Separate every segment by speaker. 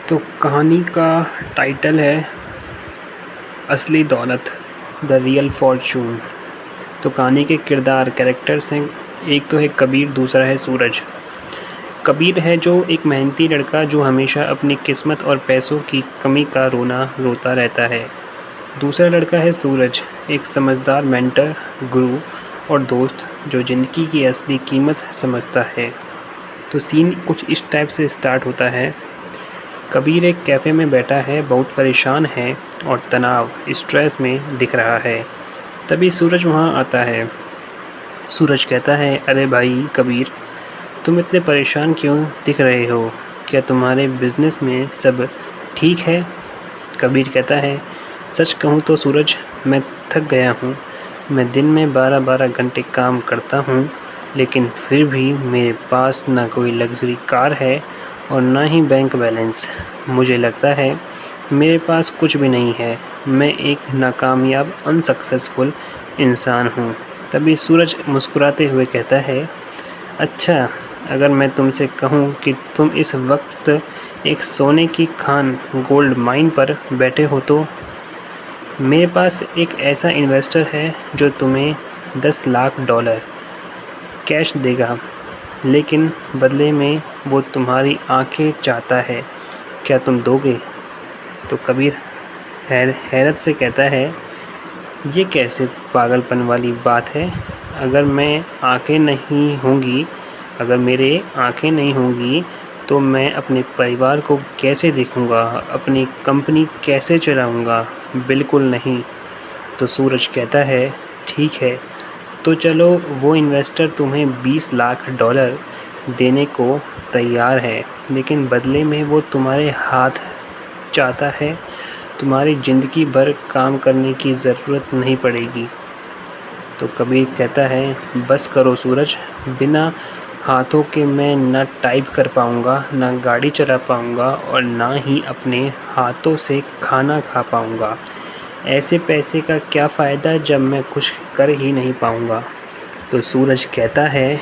Speaker 1: तो कहानी का टाइटल है असली दौलत, द रियल फॉर्चून। तो कहानी के किरदार कैरेक्टर्स हैं, एक तो है कबीर, दूसरा है सूरज। कबीर है जो एक मेहनती लड़का जो हमेशा अपनी किस्मत और पैसों की कमी का रोना रोता रहता है। दूसरा लड़का है सूरज, एक समझदार मेंटर, गुरु और दोस्त जो ज़िंदगी की असली कीमत समझता है। तो सीन कुछ इस टाइप से स्टार्ट होता है। कबीर एक कैफ़े में बैठा है, बहुत परेशान है और तनाव, स्ट्रेस में दिख रहा है। तभी सूरज वहाँ आता है। सूरज कहता है, अरे भाई कबीर, तुम इतने परेशान क्यों दिख रहे हो? क्या तुम्हारे बिज़नेस में सब ठीक है? कबीर कहता है, सच कहूँ तो सूरज, मैं थक गया हूँ। मैं दिन में 12-12 घंटे काम करता हूँ, लेकिन फिर भी मेरे पास ना कोई लग्ज़री कार है और ना ही बैंक बैलेंस। मुझे लगता है मेरे पास कुछ भी नहीं है। मैं एक नाकामयाब अनसक्सेसफुल इंसान हूँ। तभी सूरज मुस्कुराते हुए कहता है, अच्छा, अगर मैं तुमसे कहूँ कि तुम इस वक्त एक सोने की खान गोल्ड माइन पर बैठे हो तो? मेरे पास एक ऐसा इन्वेस्टर है जो तुम्हें $10 लाख कैश देगा, लेकिन बदले में वो तुम्हारी आंखें चाहता है। क्या तुम दोगे? तो कबीर हैरत से कहता है, ये कैसे पागलपन वाली बात है? अगर मेरे आंखें नहीं होंगी तो मैं अपने परिवार को कैसे देखूंगा, अपनी कंपनी कैसे चलाऊंगा? बिल्कुल नहीं। तो सूरज कहता है, ठीक है, तो चलो, वो इन्वेस्टर तुम्हें $20 लाख देने को तैयार है, लेकिन बदले में वो तुम्हारे हाथ चाहता है। तुम्हारी ज़िंदगी भर काम करने की ज़रूरत नहीं पड़ेगी। तो कबीर कहता है, बस करो सूरज, बिना हाथों के मैं ना टाइप कर पाऊँगा, ना गाड़ी चला पाऊँगा और ना ही अपने हाथों से खाना खा पाऊँगा। ऐसे पैसे का क्या फ़ायदा जब मैं कुछ कर ही नहीं पाऊँगा। तो सूरज कहता है,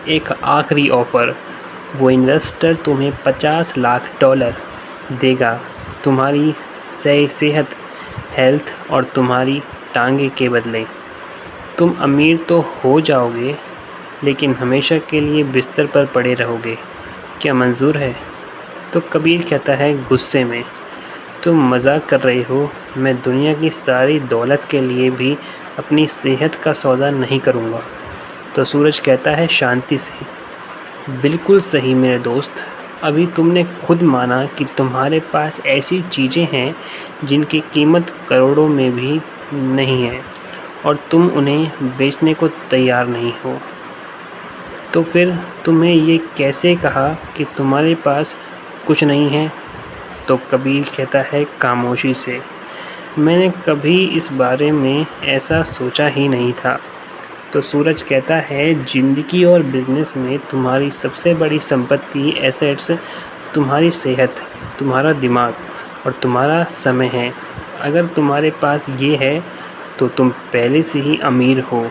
Speaker 1: एक आखिरी ऑफ़र, वो इन्वेस्टर तुम्हें $50 लाख देगा, तुम्हारी सेहत, हेल्थ और तुम्हारी टांगे के बदले। तुम अमीर तो हो जाओगे, लेकिन हमेशा के लिए बिस्तर पर पड़े रहोगे। क्या मंजूर है? तो कबीर कहता है गुस्से में, तुम मजाक कर रहे हो? मैं दुनिया की सारी दौलत के लिए भी अपनी सेहत का सौदा नहीं करूँगा। तो सूरज कहता है शांति से, बिल्कुल सही मेरे दोस्त, अभी तुमने खुद माना कि तुम्हारे पास ऐसी चीज़ें हैं जिनकी कीमत करोड़ों में भी नहीं है और तुम उन्हें बेचने को तैयार नहीं हो। तो फिर तुम्हें ये कैसे कहा कि तुम्हारे पास कुछ नहीं है? तो कबीर कहता है खामोशी से, मैंने कभी इस बारे में ऐसा सोचा ही नहीं था। तो सूरज कहता है, ज़िंदगी और बिज़नेस में तुम्हारी सबसे बड़ी संपत्ति, एसेट्स, तुम्हारी सेहत, तुम्हारा दिमाग और तुम्हारा समय है। अगर तुम्हारे पास ये है तो तुम पहले से ही अमीर हो।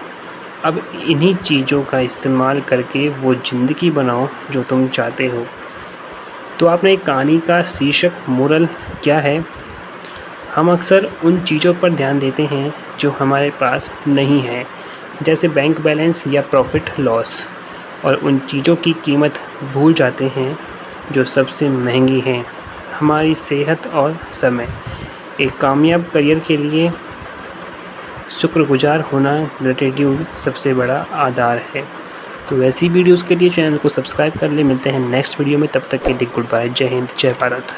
Speaker 1: अब इन्हीं चीज़ों का इस्तेमाल करके वो ज़िंदगी बनाओ जो तुम चाहते हो। तो आपने कहानी का शीर्षक मोरल क्या है? हम अक्सर उन चीज़ों पर ध्यान देते हैं जो हमारे पास नहीं है, जैसे बैंक बैलेंस या प्रॉफिट लॉस, और उन चीज़ों की कीमत भूल जाते हैं जो सबसे महंगी हैं, हमारी सेहत और समय। एक कामयाब करियर के लिए शुक्रगुजार होना, ग्रेटिट्यूड सबसे बड़ा आधार है। तो ऐसी वीडियोज़ के लिए चैनल को सब्सक्राइब कर ले। मिलते हैं नेक्स्ट वीडियो में, तब तक के लिए गुड बाय, जय हिंद, जय भारत।